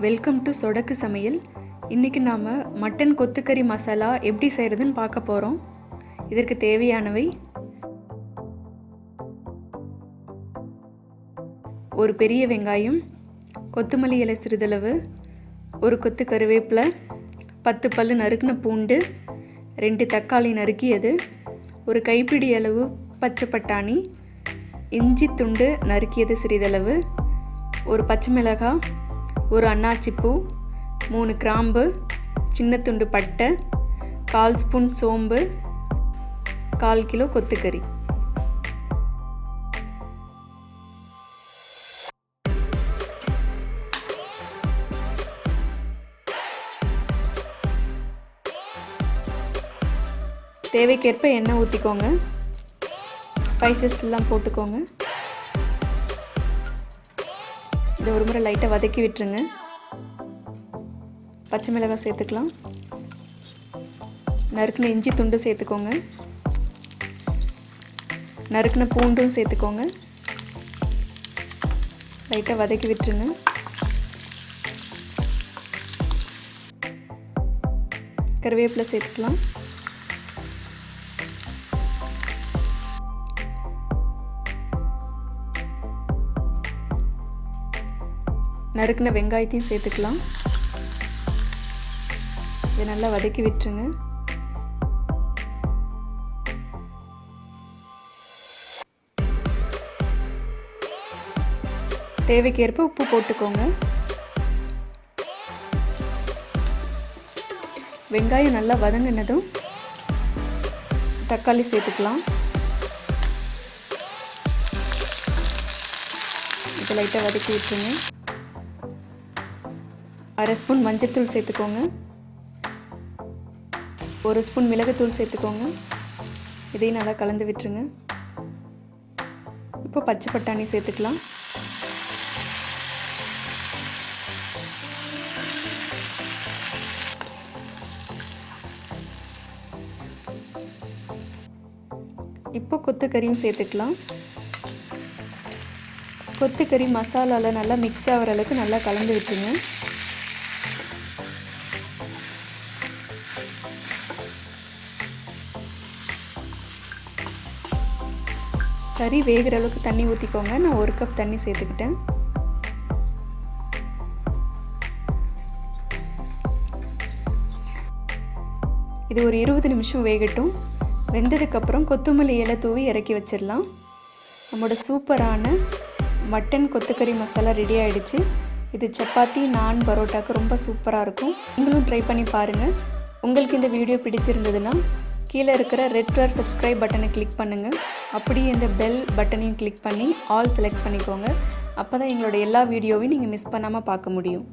Welcome to சொடக்கு சமையல். இன்றைக்கி நாம் மட்டன் கொத்துக்கறி மசாலா எப்படி செய்கிறதுன்னு பார்க்க போகிறோம். இதற்கு தேவையானவை: ஒரு பெரிய வெங்காயம், கொத்தமல்லி இலை சிறிதளவு, ஒரு கொத்து கருவேப்பிலை, 10 பல் நறுக்கின பூண்டு, 2 தக்காளி நறுக்கியது, ஒரு கைப்பிடி அளவு பச்சை பட்டாணி, இஞ்சி துண்டு நறுக்கியது சிறிதளவு, ஒரு பச்சை மிளகாய், ஒரு அன்னாச்சிப்பூ, 3 கிராம்பு, சின்ன துண்டு பட்டை, 1/4 ஸ்பூன் சோம்பு, 1/4 கிலோ கொத்துக்கறி. தேவைக்கேற்ப எண்ணெய் ஊற்றிக்கோங்க. ஸ்பைசஸ் எல்லாம் போட்டுக்கோங்க. இதை ஒரு முறை லைட்டாக வதக்கி விட்டுருங்க. பச்சை மிளகாய் சேர்த்துக்கலாம். நறுக்கின இஞ்சி துண்டு சேர்த்துக்கோங்க. நறுக்கின பூண்டும் சேர்த்துக்கோங்க. லைட்டாக வதக்கி விட்டுருங்க. கருவேப்பிலை சேர்த்துக்கலாம். நறுக்கின வெங்காயத்தையும் சேர்த்துக்கலாம். இதை நல்லா வதக்கி விட்டுருங்க. தேவைக்கேற்ப உப்பு போட்டுக்கோங்க. வெங்காயம் நல்லா வதங்கினதும் தக்காளி சேர்த்துக்கலாம். இதை லைட்டாக வதக்கி விட்டுருங்க. 1/2 ஸ்பூன் மஞ்சள்தூள் சேர்த்துக்கோங்க. 1 ஸ்பூன் மிளகுத்தூள் சேர்த்துக்கோங்க. இதையும் நல்லா கலந்து விட்டுருங்க. இப்போ பச்சை பட்டாணி சேர்த்துக்கலாம். இப்போ கொத்துக்கறியும் சேர்த்துக்கலாம். கொத்துக்கறி மசாலாவில் நல்லா மிக்ஸ் ஆகிற அளவுக்கு நல்லா கலந்து விட்டுருங்க. கறி வேகிற அளவுக்கு தண்ணி ஊற்றிக்கோங்க. நான் 1 கப் தண்ணி சேர்த்துக்கிட்டேன். இது ஒரு 20 நிமிஷம் வேகட்டும். வெந்ததுக்கப்புறம் கொத்தமல்லி இலை தூவி இறக்கி வச்சிடலாம். நம்மளோட சூப்பரான மட்டன் கொத்துக்கறி மசாலா ரெடி ஆகிடுச்சு. இது சப்பாத்தி, நான், பரோட்டாவுக்கு ரொம்ப சூப்பராக இருக்கும். நீங்களும் ட்ரை பண்ணி பாருங்கள். உங்களுக்கு இந்த வீடியோ பிடிச்சிருந்ததுன்னா கீழே இருக்கிற ரெட் கலர் சப்ஸ்கிரைப் பட்டனை கிளிக் பண்ணுங்கள். அப்படியே இந்த பெல் பட்டனையும் கிளிக் பண்ணி ஆல் செலக்ட் பண்ணிக்கோங்க. அப்போ தான் எங்களோட எல்லா வீடியோவையும் நீங்கள் மிஸ் பண்ணாமல் பார்க்க முடியும்.